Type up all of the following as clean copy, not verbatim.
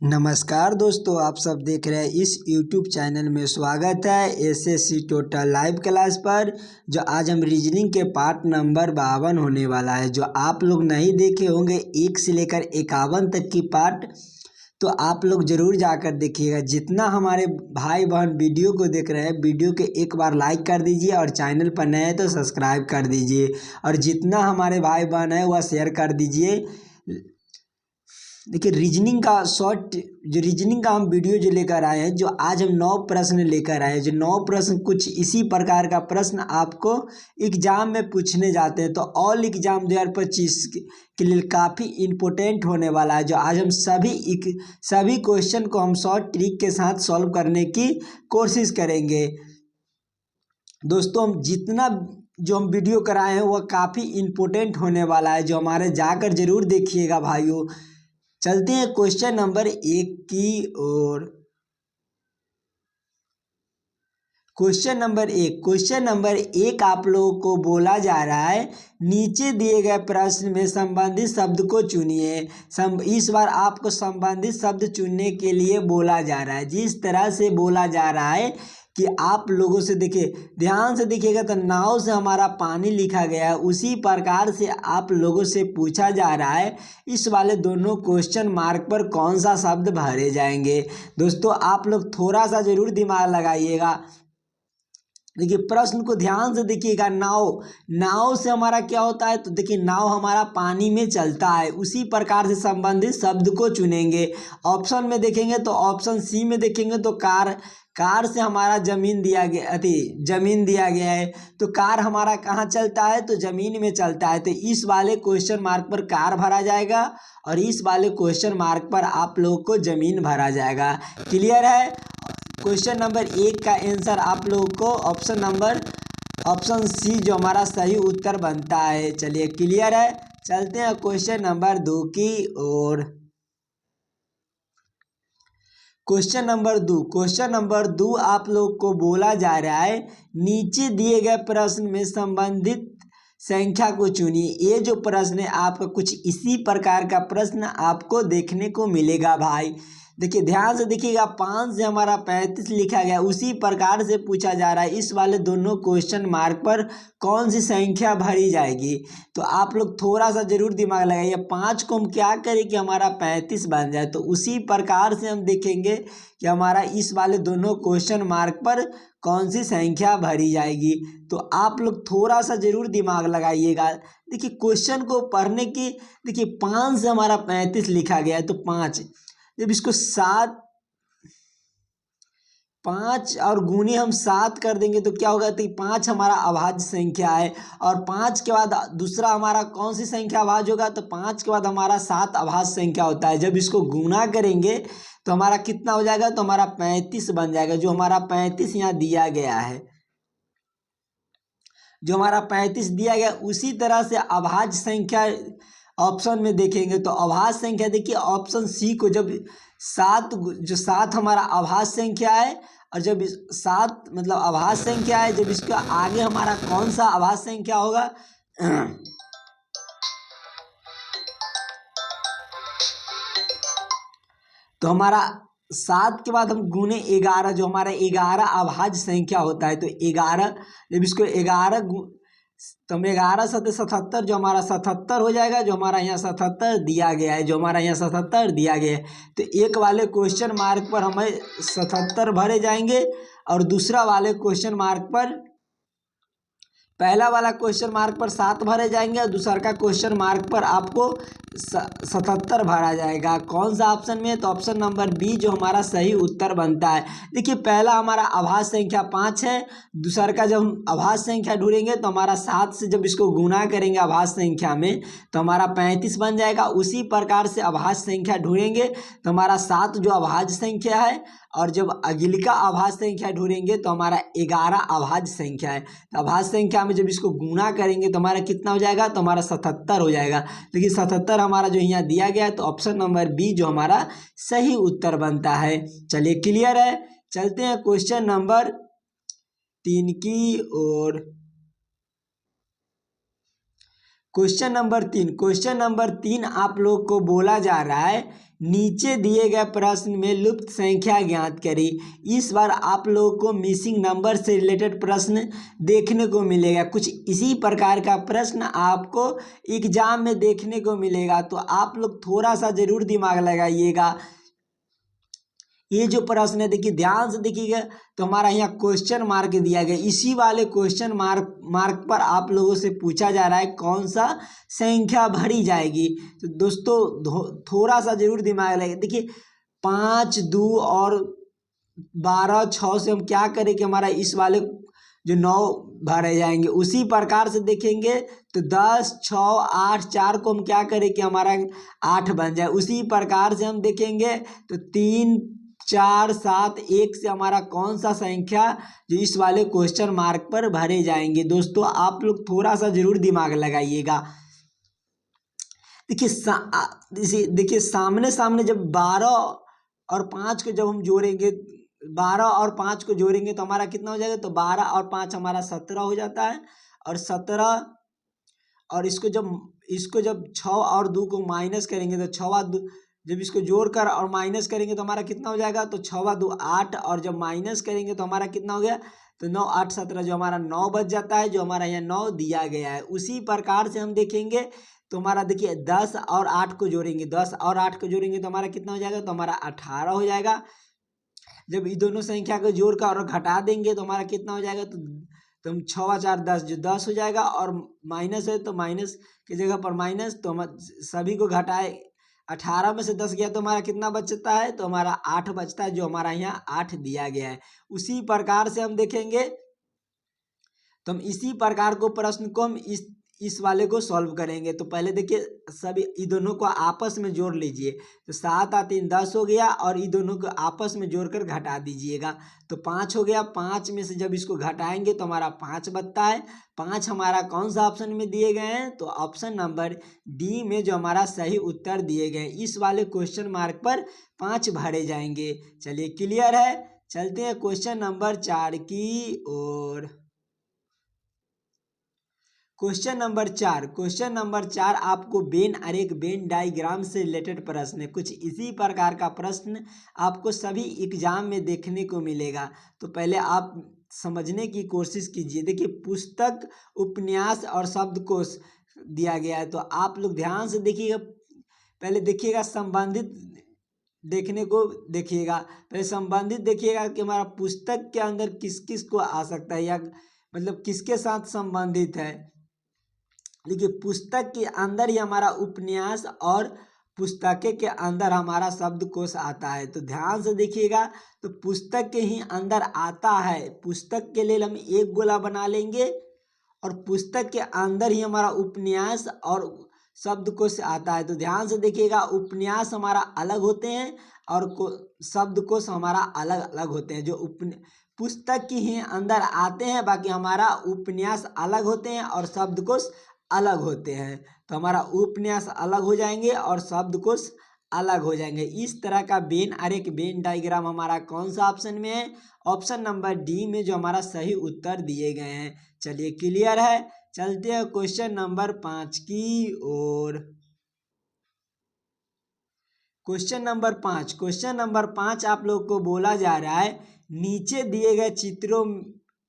नमस्कार दोस्तों, आप सब देख रहे हैं इस YouTube चैनल में। स्वागत है एसएससी टोटल लाइव क्लास पर। जो आज हम रीजनिंग के पार्ट नंबर 52 होने वाला है। जो आप लोग नहीं देखे होंगे 1 से लेकर 51 तक की पार्ट, तो आप लोग ज़रूर जाकर देखिएगा। जितना हमारे भाई बहन वीडियो को देख रहे हैं, वीडियो के एक बार लाइक कर दीजिए और चैनल पर नए हैं तो सब्सक्राइब कर दीजिए। और जितना हमारे भाई बहन है वह शेयर कर दीजिए। देखिए, रीजनिंग का शॉर्ट जो रीजनिंग का हम वीडियो जो लेकर आए हैं, जो आज हम 9 प्रश्न लेकर आए हैं। जो 9 प्रश्न कुछ इसी प्रकार का प्रश्न आपको एग्जाम में पूछने जाते हैं। तो ऑल एग्जाम 2025 के लिए काफ़ी इम्पोर्टेंट होने वाला है। जो आज हम सभी क्वेश्चन को हम शॉर्ट ट्रिक के साथ सॉल्व करने की कोशिश करेंगे। दोस्तों, जो हम वीडियो कराए हैं वह काफ़ी इम्पोर्टेंट होने वाला है। जो हमारे जाकर जरूर देखिएगा भाइयों। चलते हैं क्वेश्चन नंबर 1 की ओर। क्वेश्चन नंबर एक आप लोगों को बोला जा रहा है, नीचे दिए गए प्रश्न में संबंधित शब्द को चुनिए। इस बार आपको संबंधित शब्द चुनने के लिए बोला जा रहा है। जिस तरह से बोला जा रहा है कि आप लोगों से देखिए, ध्यान से देखिएगा तो नाव से हमारा पानी लिखा गया है। उसी प्रकार से आप लोगों से पूछा जा रहा है, इस वाले दोनों क्वेश्चन मार्क पर कौन सा शब्द भरे जाएंगे। दोस्तों, आप लोग थोड़ा सा जरूर दिमाग लगाइएगा। देखिए, प्रश्न को ध्यान से देखिएगा। नाव से हमारा क्या होता है, तो देखिए नाव हमारा पानी में चलता है। उसी प्रकार से संबंधित शब्द को चुनेंगे। ऑप्शन में देखेंगे तो ऑप्शन सी में देखेंगे तो कार से हमारा जमीन दिया गया है। तो कार हमारा कहाँ चलता है, तो जमीन में चलता है। तो इस वाले क्वेश्चन मार्क पर कार भरा जाएगा और इस वाले क्वेश्चन मार्क पर आप लोगों को जमीन भरा जाएगा। क्लियर है। क्वेश्चन नंबर 1 का आंसर आप लोगों को ऑप्शन सी जो हमारा सही उत्तर बनता है। चलिए, क्लियर है। चलते हैं क्वेश्चन नंबर 2 की ओर। क्वेश्चन नंबर 2 आप लोग को बोला जा रहा है, नीचे दिए गए प्रश्न में संबंधित संख्या को चुनिए। ये जो प्रश्न है आपका कुछ इसी प्रकार का प्रश्न आपको देखने को मिलेगा भाई। देखिए, ध्यान से देखिएगा। 5 से हमारा 35 लिखा गया, उसी प्रकार से पूछा जा रहा है, इस वाले दोनों क्वेश्चन मार्क पर कौन सी संख्या भरी जाएगी। तो आप लोग थोड़ा सा जरूर दिमाग लगाइए। 5 को हम क्या करें कि हमारा 35 बन जाए। तो उसी प्रकार से हम देखेंगे कि हमारा इस वाले दोनों क्वेश्चन मार्क पर कौन सी संख्या भरी जाएगी। तो आप लोग थोड़ा सा जरूर दिमाग लगाइएगा। देखिए, क्वेश्चन को पढ़ने की, देखिए 5 से हमारा 35 लिखा गया है, तो 5 जब इसको 5 और गुने हम 7 कर देंगे तो क्या होगा, तो 5 हमारा अभाज्य संख्या है। और 5 के बाद दूसरा हमारा कौन सी संख्या अभाज्य होगा, तो 5 के बाद हमारा 7 अभाज्य संख्या होता है। जब इसको गुना करेंगे तो हमारा कितना हो जाएगा, तो हमारा 35 बन जाएगा। जो हमारा 35 यहाँ दिया गया है, जो हमारा 35 दिया गया, उसी तरह से अभाज्य संख्या ऑप्शन में देखेंगे तो अभाज्य संख्या देखिए ऑप्शन सी को, जब 7 हमारा अभाज्य संख्या है, और जब 7 मतलब अभाज्य संख्या है, जब इसका आगे हमारा कौन सा अभाज्य संख्या होगा, तो हमारा 7 के बाद हम गुने 11, जो हमारा 11 अभाज्य संख्या होता है। तो 11 जब इसको 11 तो हम 11 7 77, जो हमारा 77 हो जाएगा। जो हमारा यहाँ 77 दिया गया है, तो एक वाले क्वेश्चन मार्क पर हमें 77 भरे जाएंगे और दूसरा वाले क्वेश्चन मार्क पर, पहला वाला क्वेश्चन मार्क पर 7 भरे जाएंगे और दूसरा का क्वेश्चन मार्क पर आपको 77 भरा जाएगा। कौन सा ऑप्शन में, तो ऑप्शन नंबर बी जो हमारा सही उत्तर बनता है। देखिए, पहला हमारा अभाज्य संख्या 5 है, दूसरा का जब हम अभाज्य संख्या ढूंढेंगे तो हमारा 7 से जब इसको गुना करेंगे अभाज्य संख्या में तो हमारा 35 बन जाएगा। उसी प्रकार से अभाज्य संख्या ढूंढेंगे तो हमारा 7 जो अभाज्य संख्या है, और जब अगिलिका अभाज्य संख्या ढूंढेंगे तो हमारा 11 अभाज्य संख्या है। तो अभाज्य संख्या में जब इसको गुना करेंगे तो हमारा कितना हो जाएगा, तो हमारा 77 हो जाएगा। देखिए 77 हमारा जो यहाँ दिया गया है, तो ऑप्शन नंबर बी जो हमारा सही उत्तर बनता है। चलिए, क्लियर है। चलते हैं क्वेश्चन नंबर 3 की ओर। क्वेश्चन नंबर 3 आप लोग को बोला जा रहा है, नीचे दिए गए प्रश्न में लुप्त संख्या ज्ञात करें। इस बार आप लोगों को मिसिंग नंबर से रिलेटेड प्रश्न देखने को मिलेगा। कुछ इसी प्रकार का प्रश्न आपको एग्जाम में देखने को मिलेगा, तो आप लोग थोड़ा सा जरूर दिमाग लगाइएगा। ये जो प्रश्न है देखिए ध्यान से देखिएगा, तो हमारा यहाँ क्वेश्चन मार्क दिया गया, इसी वाले क्वेश्चन मार्क पर आप लोगों से पूछा जा रहा है कौन सा संख्या भरी जाएगी। तो दोस्तों थोड़ा सा जरूर दिमाग लगाइए। देखिए 5, 2 और 12, 6 से हम क्या करें कि हमारा इस वाले जो 9 भरे जाएंगे। उसी प्रकार से देखेंगे तो 10, 6, 8, 4 को हम क्या करें कि हमारा 8 बन जाए। उसी प्रकार से हम देखेंगे तो 3, 4, 7, 1 से हमारा कौन सा संख्या जो इस वाले क्वेश्चन मार्क पर भरे जाएंगे। दोस्तों आप लोग थोड़ा सा जरूर दिमाग लगाइएगा। देखिए सामने सामने जब 12 और 5 को जब हम जोड़ेंगे, 12 और 5 को जोड़ेंगे तो हमारा कितना हो जाएगा, तो 12 और 5 हमारा 17 हो जाता है। और 17 और इसको जब 6 और 2 को माइनस करेंगे तो 6 जब इसको जोड़कर और माइनस करेंगे तो हमारा कितना हो जाएगा, तो 6 2 8, और जब माइनस करेंगे तो हमारा कितना हो गया, तो 9 8 17, जो हमारा 9 बच जाता है, जो हमारा यहाँ 9 दिया गया है। उसी प्रकार से हम देखेंगे तो हमारा देखिए 10 और 8 को जोड़ेंगे, 10 और 8 को जोड़ेंगे तो हमारा कितना हो जाएगा, तो हमारा 18 हो जाएगा। जब ये दोनों संख्या को जोड़कर और घटा देंगे तो हमारा कितना हो जाएगा, तो हम 6 4 10, जो 10 हो जाएगा। और माइनस है तो माइनस की जगह पर माइनस, तो हम सभी को घटाए, 18 में से 10 गया तो हमारा कितना बचता है, तो हमारा 8 बचता है, जो हमारा यहाँ 8 दिया गया है। उसी प्रकार से हम देखेंगे तो हम इसी प्रकार को प्रश्न को हम इस वाले को सॉल्व करेंगे। तो पहले देखिए सभी ये दोनों को आपस में जोड़ लीजिए, तो 7 और 3 10 हो गया, और ये दोनों को आपस में जोड़कर घटा दीजिएगा तो 5 हो गया। 5 में से जब इसको घटाएंगे तो हमारा 5 बचता है। 5 हमारा कौन सा ऑप्शन में दिए गए हैं, तो ऑप्शन नंबर डी में जो हमारा सही उत्तर दिए गए, इस वाले क्वेश्चन मार्क पर 5 भरे जाएंगे। चलिए क्लियर है, चलते हैं क्वेश्चन नंबर 4 की ओर। क्वेश्चन नंबर 4 आपको वेन आरेख वेन डायग्राम से रिलेटेड प्रश्न है। कुछ इसी प्रकार का प्रश्न आपको सभी एग्जाम में देखने को मिलेगा। तो पहले आप समझने की कोशिश कीजिए। देखिए पुस्तक, उपन्यास और शब्दकोश दिया गया है, तो आप लोग ध्यान से देखिएगा। पहले देखिएगा संबंधित देखने को देखिएगा, पहले संबंधित देखिएगा कि हमारा पुस्तक के अंदर किस किस को आ सकता है, या मतलब किसके साथ संबंधित है। देखिए पुस्तक के अंदर ही हमारा उपन्यास और पुस्तकें के अंदर हमारा शब्दकोश आता है। तो ध्यान से देखिएगा, तो पुस्तक के ही अंदर आता है। पुस्तक के लिए हम एक गोला बना लेंगे, और पुस्तक के अंदर ही हमारा उपन्यास और शब्दकोश आता है। तो ध्यान से देखिएगा, उपन्यास हमारा अलग होते हैं और शब्दकोश हमारा अलग अलग होते हैं। जो पुस्तक के ही अंदर आते हैं, बाकी हमारा उपन्यास अलग होते हैं और शब्दकोश अलग होते हैं। तो हमारा उपन्यास अलग हो जाएंगे और शब्दकोश अलग हो जाएंगे। इस तरह का वेन आरेख वेन डायग्राम हमारा कौन सा ऑप्शन में है, ऑप्शन नंबर डी में जो हमारा सही उत्तर दिए गए हैं। चलिए क्लियर है, चलते हैं क्वेश्चन नंबर 5 की ओर। क्वेश्चन नंबर 5 आप लोग को बोला जा रहा है, नीचे दिए गए चित्रों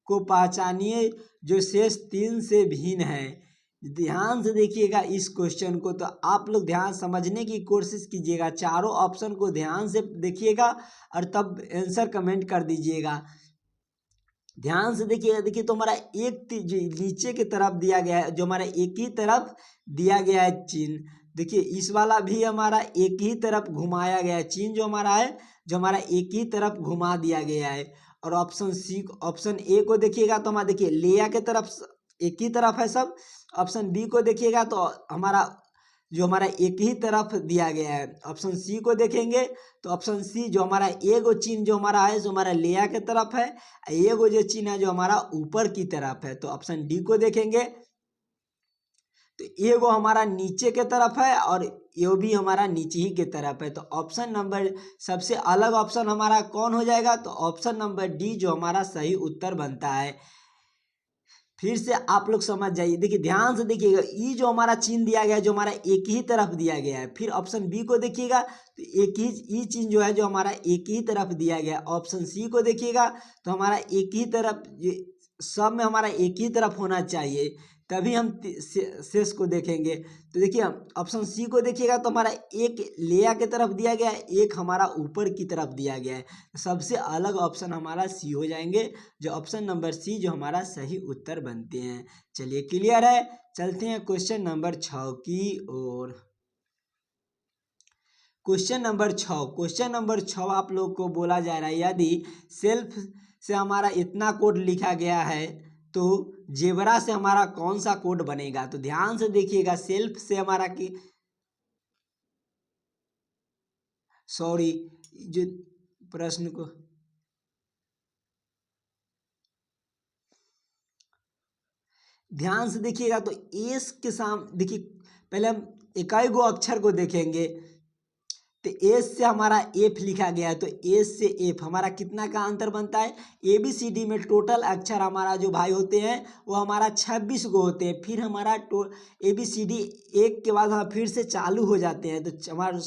को पहचानिए जो शेष 3 से भिन्न है। ध्यान से देखिएगा इस क्वेश्चन को, तो आप लोग ध्यान समझने की कोशिश कीजिएगा। चारों ऑप्शन को ध्यान से देखिएगा और तब आंसर कमेंट कर दीजिएगा। ध्यान से देखिएगा। देखिए तो हमारा एक जो नीचे की तरफ दिया गया है, जो हमारा एक ही तरफ दिया गया है चिन्ह। देखिए इस वाला भी हमारा एक ही तरफ घुमाया गया है चिन्ह, जो हमारा है जो हमारा एक ही तरफ घुमा दिया गया है। और ऑप्शन ए को देखिएगा तो हमारा देखिए लेया के तरफ एक ही तरफ है सब। ऑप्शन बी को देखिएगा तो हमारा एक ही तरफ दिया गया है। ऑप्शन सी को देखेंगे तो ऑप्शन सी जो हमारा एगो चिन्ह जो हमारा है जो हमारा लेया के तरफ है, एगो जो चिन्ह है जो हमारा ऊपर की तरफ है। तो ऑप्शन डी को देखेंगे तो एगो हमारा नीचे के तरफ है और ये भी हमारा नीचे ही के तरफ है। तो ऑप्शन नंबर सबसे अलग ऑप्शन हमारा कौन हो जाएगा, तो ऑप्शन नंबर डी जो हमारा सही उत्तर बनता है। फिर से आप लोग समझ जाइए, देखिए ध्यान से देखिएगा, ई जो हमारा चिन्ह दिया गया है जो हमारा एक ही तरफ दिया गया है। फिर ऑप्शन बी को देखिएगा तो एक ही ई चिन्ह जो है जो हमारा एक ही तरफ दिया गया है। ऑप्शन सी को देखिएगा तो हमारा एक ही तरफ, सब में हमारा एक ही तरफ होना चाहिए, तभी हम शेष को देखेंगे। तो देखिए ऑप्शन सी को देखिएगा तो हमारा एक लेया की तरफ दिया गया है, एक हमारा ऊपर की तरफ दिया गया है। सबसे अलग ऑप्शन हमारा सी हो जाएंगे, जो ऑप्शन नंबर सी जो हमारा सही उत्तर बनते हैं। चलिए क्लियर है, चलते हैं क्वेश्चन नंबर 6 की ओर। क्वेश्चन नंबर 6 आप लोग को बोला जा रहा है, यदि सेल्फ से हमारा इतना कोड लिखा गया है तो जेबरा से हमारा कौन सा कोड बनेगा। तो ध्यान से देखिएगा, सेल्फ से हमारा की सॉरी जो प्रश्न को ध्यान से देखिएगा तो एस के सामने देखिए, पहले हम इकाई गो अक्षर को देखेंगे। तो एस से हमारा एफ लिखा गया है, तो एस से एफ हमारा कितना का अंतर बनता है। ए बी सी डी में टोटल अक्षर हमारा जो भाई होते हैं वो हमारा 26 गो होते हैं। फिर हमारा ए बी सी डी एक के बाद हम फिर से चालू हो जाते हैं, तो हमारा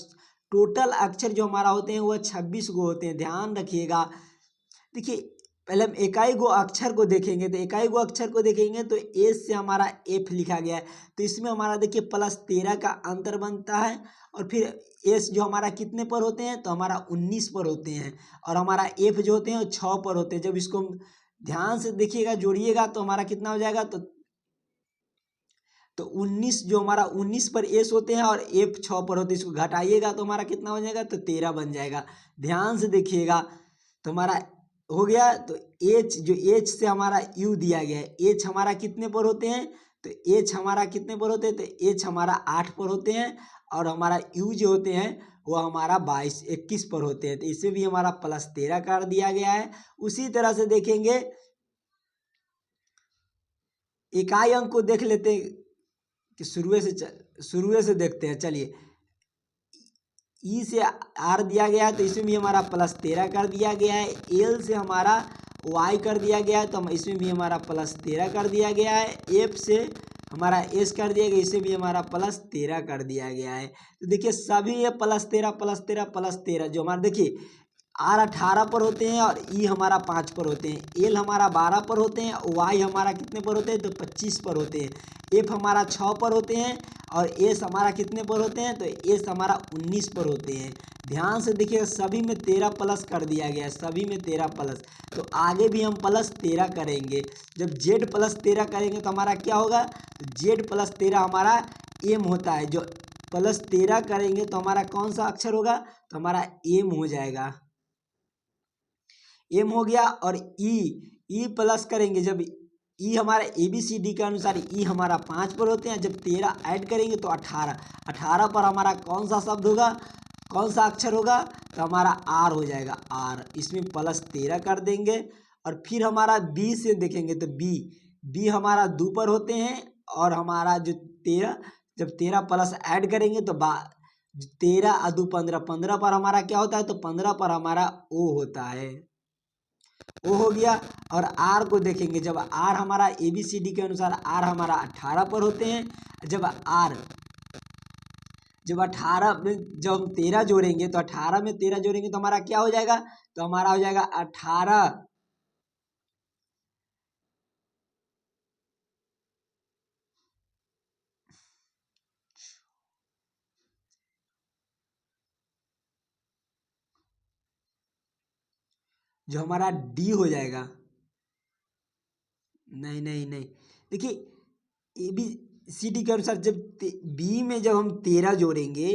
टोटल अक्षर जो हमारा होते हैं वो 26 गो होते हैं। ध्यान रखिएगा, देखिए पहले हम इकाई गो अक्षर को देखेंगे। तो इकाई गो अक्षर को देखेंगे तो एस से हमारा एफ लिखा गया है, तो इसमें हमारा देखिए +13 का अंतर बनता है। और फिर एस जो हमारा कितने पर होते हैं, तो हमारा 19 पर होते हैं। और हमारा एफ जो होते हैं वो 6 पर होते हैं। जब इसको ध्यान से देखिएगा, जोड़िएगा तो हमारा कितना हो जाएगा, तो 19 जो हमारा 19 पर एस होते हैं और एफ 6 पर होते हैं, इसको घटाइएगा तो हमारा कितना हो जाएगा, तो 13 बन जाएगा। ध्यान से देखिएगा तो हमारा हो गया। तो एच जो एच से हमारा यू दिया गया है, एच हमारा कितने पर होते हैं, तो एच हमारा कितने पर होते हैं, तो एच हमारा 8 पर होते हैं। और हमारा यू जो होते हैं वो हमारा 21 पर होते हैं, तो इसमें भी हमारा +13 कर दिया गया है। उसी तरह से देखेंगे इकाई अंक को देख लेते हैं कि शुरू से देखते हैं। चलिए ई से आर दिया गया है, तो इसमें भी हमारा +13 कर दिया गया है। एल से हमारा वाई कर दिया गया है, तो हम इसमें भी हमारा +13 कर दिया गया है। एफ से हमारा एस कर दिया गया, इसे भी हमारा +13 कर दिया गया है। तो देखिए सभी ये +13 जो हमारा देखिए आर 18 पर होते हैं और ई हमारा 5 पर होते हैं। एल हमारा 12 पर होते हैं, वाई हमारा कितने पर होते हैं, तो 25 पर होते हैं। एफ हमारा 6 पर होते हैं और एस हमारा कितने पर होते हैं, तो एस हमारा 19 पर होते हैं। ध्यान से देखिए सभी में 13 प्लस कर दिया गया है, सभी में 13 प्लस। तो आगे भी हम +13 करेंगे। जब जेड +13 करेंगे तो हमारा क्या होगा, तो जेड +13 हमारा एम होता है। जो +13 करेंगे तो हमारा कौन सा अक्षर होगा, तो हमारा एम हो जाएगा, एम हो गया। और ई प्लस करेंगे, जब ई हमारा ABCD के अनुसार ई हमारा 5 पर होते हैं। जब 13 ऐड करेंगे तो 18 पर हमारा कौन सा शब्द होगा, कौन सा अक्षर होगा, तो हमारा आर हो जाएगा, आर। इसमें +13 कर देंगे। और फिर हमारा बी से देखेंगे तो बी हमारा 2 पर होते हैं। और हमारा जो 13, जब 13 प्लस ऐड करेंगे तो 13 और 2 15 पर हमारा क्या होता है, तो 15 पर हमारा ओ होता है, वो हो गया। और आर को देखेंगे, जब आर हमारा ABCD के अनुसार आर हमारा 18 पर होते हैं। जब 18 में जब हम 13 जोड़ेंगे तो 18 में 13 जोड़ेंगे तो हमारा क्या हो जाएगा, तो हमारा हो जाएगा 18 जो हमारा डी हो जाएगा। नहीं नहीं नहीं, देखिए ABCD के अनुसार जब बी में जब हम 13 जोड़ेंगे,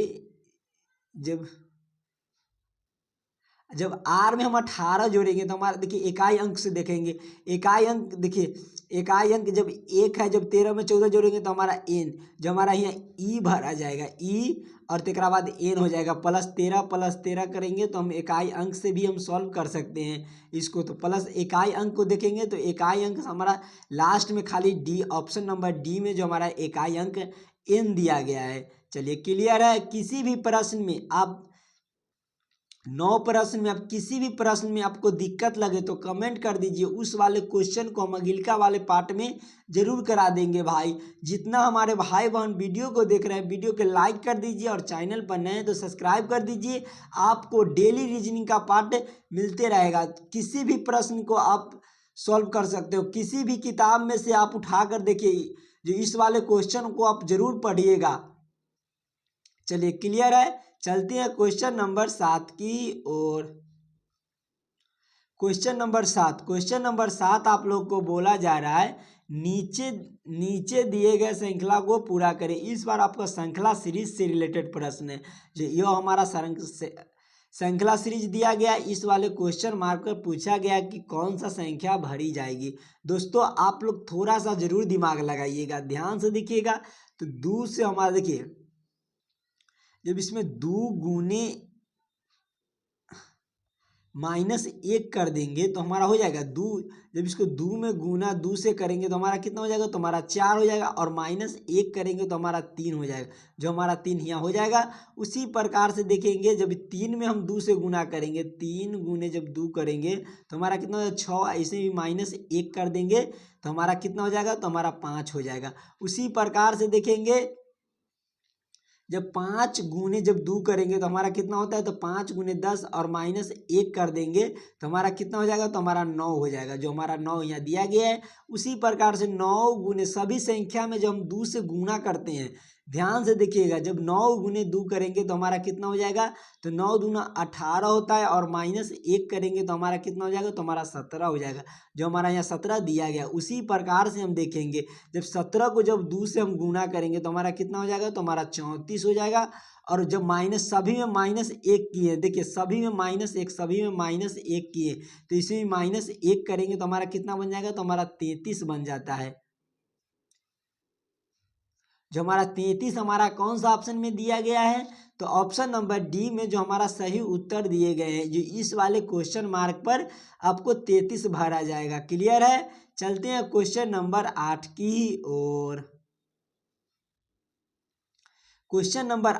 जब आर में हम 18 जोड़ेंगे तो हमारा देखिए इकाई अंक से देखेंगे। इकाई अंक देखिए, इकाई अंक जब 1 है, जब 13 में 14 जोड़ेंगे तो हमारा एन, जो हमारा यहाँ ई भरा जाएगा, ई और तेकरा बाद एन हो जाएगा। +13 करेंगे तो हम इकाई अंक से भी हम सॉल्व कर सकते हैं इसको। तो प्लस इकाई अंक को देखेंगे तो इकाई अंक हमारा लास्ट में खाली डी, ऑप्शन नंबर डी में जो हमारा इकाई अंक एन दिया गया है। चलिए क्लियर है। किसी भी प्रश्न में आप 9 प्रश्न में, अब किसी भी प्रश्न में आपको दिक्कत लगे तो कमेंट कर दीजिए, उस वाले क्वेश्चन को हम अगिलका वाले पार्ट में जरूर करा देंगे भाई। जितना हमारे भाई बहन वीडियो को देख रहे हैं, वीडियो को लाइक कर दीजिए और चैनल पर नए हैं तो सब्सक्राइब कर दीजिए। आपको डेली रीजनिंग का पार्ट मिलते रहेगा, किसी भी प्रश्न को आप सॉल्व कर सकते हो, किसी भी किताब में से आप उठा कर देखिए, जो इस वाले क्वेश्चन को आप जरूर पढ़िएगा। चलिए क्लियर है, चलते हैं क्वेश्चन नंबर 7 की ओर। क्वेश्चन नंबर 7 आप लोग को बोला जा रहा है नीचे दिए गए श्रृंखला को पूरा करें। इस बार आपका श्रृंखला सीरीज से रिलेटेड प्रश्न है, जो ये हमारा श्रृंखला सीरीज दिया गया। इस वाले क्वेश्चन मार्क पर पूछा गया कि कौन सा संख्या भरी जाएगी। दोस्तों आप लोग थोड़ा सा जरूर दिमाग लगाइएगा, ध्यान से देखिएगा। तो 2 से हमारा देखिए, जब इसमें 2 गुने -1 कर देंगे तो हमारा हो जाएगा 2। जब इसको 2 में गुना 2 से करेंगे तो हमारा कितना हो जाएगा, तो हमारा 4 हो जाएगा, और -1 करेंगे तो हमारा 3 हो जाएगा, जो हमारा 3 यहाँ हो जाएगा। उसी प्रकार से देखेंगे, जब 3 में हम 2 से गुना करेंगे, 3 गुने जब 2 करेंगे तो हमारा कितना हो जाएगा 6। ऐसे भी -1 कर देंगे तो हमारा कितना हो जाएगा, तो हमारा 5 हो जाएगा। उसी प्रकार से देखेंगे, जब 5 गुने जब 2 करेंगे तो हमारा कितना होता है, तो 5 गुने 10 और -1 कर देंगे तो हमारा कितना हो जाएगा, तो हमारा 9 हो जाएगा, जो हमारा 9 यहाँ दिया गया है। उसी प्रकार से 9 गुने सभी संख्या में जब हम 2 से गुना करते हैं, ध्यान से देखिएगा, जब 9 गुने 2 करेंगे तो हमारा कितना हो जाएगा, तो 9 दूना 18 होता है, और -1 करेंगे तो हमारा कितना हो जाएगा, तो हमारा 17 हो जाएगा, जो हमारा यहाँ 17 दिया गया। उसी प्रकार से हम देखेंगे, जब 17 को जब 2 से हम गुना करेंगे तो हमारा कितना हो जाएगा, तो हमारा 34 हो जाएगा। और जब माइनस सभी में -1 किए, देखिए सभी में -1, सभी में -1 किए, तो इसी में -1 करेंगे तो हमारा कितना बन जाएगा, तो हमारा 33 बन जाता है। जो हमारा 33 हमारा कौन सा ऑप्शन में दिया गया है, तो ऑप्शन नंबर डी में जो हमारा सही उत्तर दिए गए हैं, जो इस वाले क्वेश्चन मार्क पर आपको 33 भरा जाएगा। क्लियर है, चलते हैं क्वेश्चन नंबर 8 की ओर। क्वेश्चन नंबर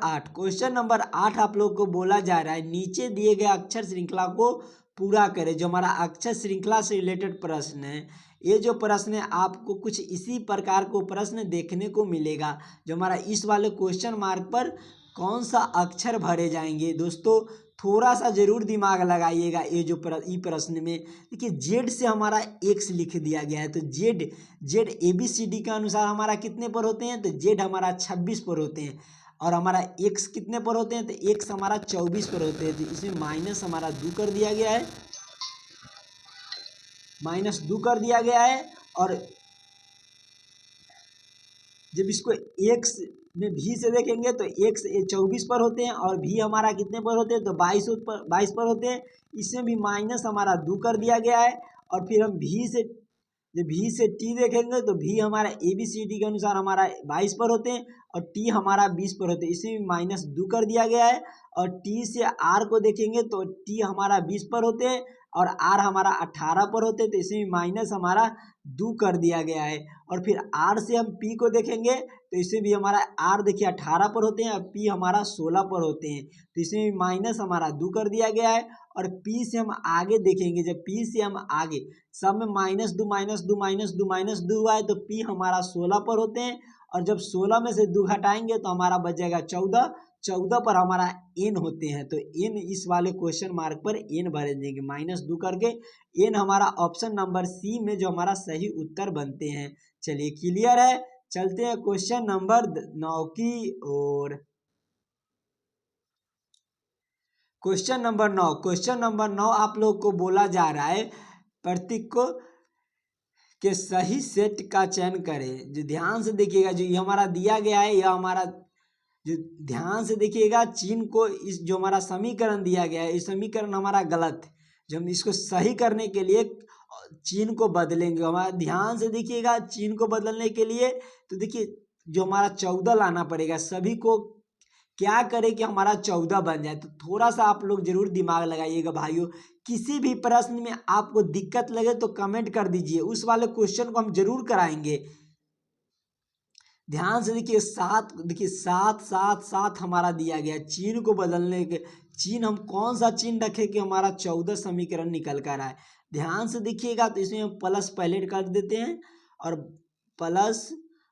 8 आप लोग को बोला जा रहा है नीचे दिए गए अक्षर श्रृंखला को पूरा करें। जो हमारा अक्षर श्रृंखला से रिलेटेड प्रश्न है, ये जो प्रश्न है आपको कुछ इसी प्रकार को प्रश्न देखने को मिलेगा। जो हमारा इस वाले क्वेश्चन मार्क पर कौन सा अक्षर भरे जाएंगे, दोस्तों थोड़ा सा जरूर दिमाग लगाइएगा। ये जो प्रश्न में देखिए, जेड से हमारा एक्स लिख दिया गया है, तो जेड ABCD के अनुसार हमारा कितने पर होते हैं, तो जेड हमारा 26 पर होते हैं, और हमारा एक्स कितने पर होते हैं, तो एक्स हमारा 24 पर होते हैं। तो इसमें माइनस हमारा 2 कर दिया गया है, -2 कर दिया गया है। और जब इसको एक्स में भी से देखेंगे तो एक्स 24 पर होते हैं, और भी हमारा कितने पर होते हैं, तो 22 पर होते हैं। इसमें भी माइनस हमारा 2 कर दिया गया है। और फिर हम जब भी से टी देखेंगे तो भी हमारा ABCD के अनुसार हमारा 22 पर होते हैं, और टी हमारा 20 पर होते हैं। इसमें भी -2 कर दिया गया है। और टी से आर को देखेंगे तो टी हमारा 20 पर होते हैं, और आर हमारा 18 पर होते हैं, तो इसमें माइनस हमारा 2 कर दिया गया है। और फिर आर से हम पी को देखेंगे तो इसमें भी हमारा आर देखिए 18 पर होते हैं, और पी हमारा 16 पर होते हैं, तो इसमें भी माइनस हमारा 2 कर दिया गया है। और पी से हम आगे देखेंगे, जब पी से हम आगे सब में -2 हुआ है, तो पी हमारा 16 पर होते हैं। और जब 16 में से 2 घटाएंगे तो हमारा बच जाएगा 14 पर हमारा एन होते हैं। तो एन इस वाले क्वेश्चन मार्क पर एन भरे देंगे, -2 करके एन हमारा ऑप्शन नंबर सी में जो हमारा सही उत्तर बनते हैं। चलिए क्लियर है, चलते हैं क्वेश्चन नंबर 9 की ओर। क्वेश्चन नंबर 9 आप लोग को बोला जा रहा है प्रतीक को के सही सेट का चयन करें। जो ध्यान से देखिएगा, जो ये हमारा दिया गया है, यह हमारा जो ध्यान से देखिएगा, चिन्ह को इस जो हमारा समीकरण दिया गया है, इस समीकरण हमारा गलत है। जब हम इसको सही करने के लिए चिन्ह को बदलेंगे, हमारा ध्यान से देखिएगा, चिन्ह को बदलने के लिए तो देखिए जो हमारा 14 लाना पड़ेगा। सभी को क्या करें कि हमारा 14 बन जाए। तो थोड़ा सा आप लोग जरूर दिमाग लगाइएगा भाइयों। किसी भी प्रश्न में आपको दिक्कत लगे तो कमेंट कर दीजिए, उस वाले क्वेश्चन को हम जरूर कराएंगे। ध्यान से देखिए सात, देखिए सात सात सात हमारा दिया गया है। चिन्ह को बदलने के, चिन्ह हम कौन सा चिन्ह रखें कि हमारा 14 समीकरण निकल कर आए। ध्यान से देखिएगा तो इसमें हम प्लस पहले कर देते हैं और प्लस,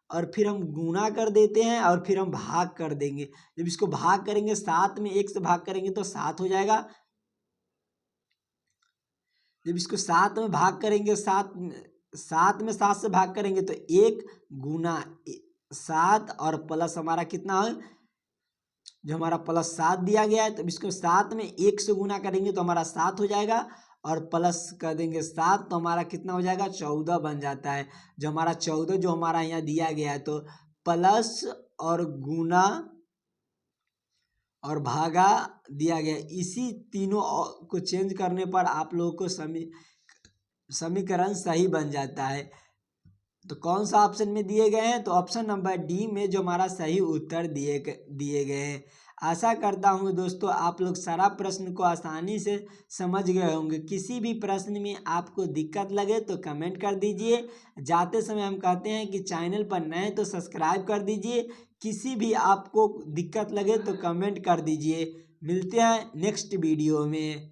और फिर हम गुना कर देते हैं और फिर हम भाग कर देंगे। जब इसको भाग करेंगे, 7 में 1 से भाग करेंगे तो 7 हो जाएगा। जब इसको 7 में भाग करेंगे, 7 में 7 से भाग करेंगे तो 1 गुना 7 और प्लस हमारा कितना है, जो हमारा प्लस 7 दिया गया है। तो इसको 7 में 1 से गुना करेंगे तो हमारा 7 हो जाएगा और प्लस कर देंगे 7 तो हमारा कितना हो जाएगा, 14 बन जाता है। जो हमारा 14 जो हमारा यहाँ दिया गया है, तो प्लस और गुना और भागा दिया गया। इसी तीनों को चेंज करने पर आप लोगों को समीकरण सही बन जाता है। तो कौन सा ऑप्शन में दिए गए हैं, तो ऑप्शन नंबर डी में जो हमारा सही उत्तर दिए गए हैं। आशा करता हूँ दोस्तों आप लोग सारा प्रश्न को आसानी से समझ गए होंगे। किसी भी प्रश्न में आपको दिक्कत लगे तो कमेंट कर दीजिए। जाते समय हम कहते हैं कि चैनल पर नए तो सब्सक्राइब कर दीजिए। किसी भी आपको दिक्कत लगे तो कमेंट कर दीजिए। मिलते हैं नेक्स्ट वीडियो में।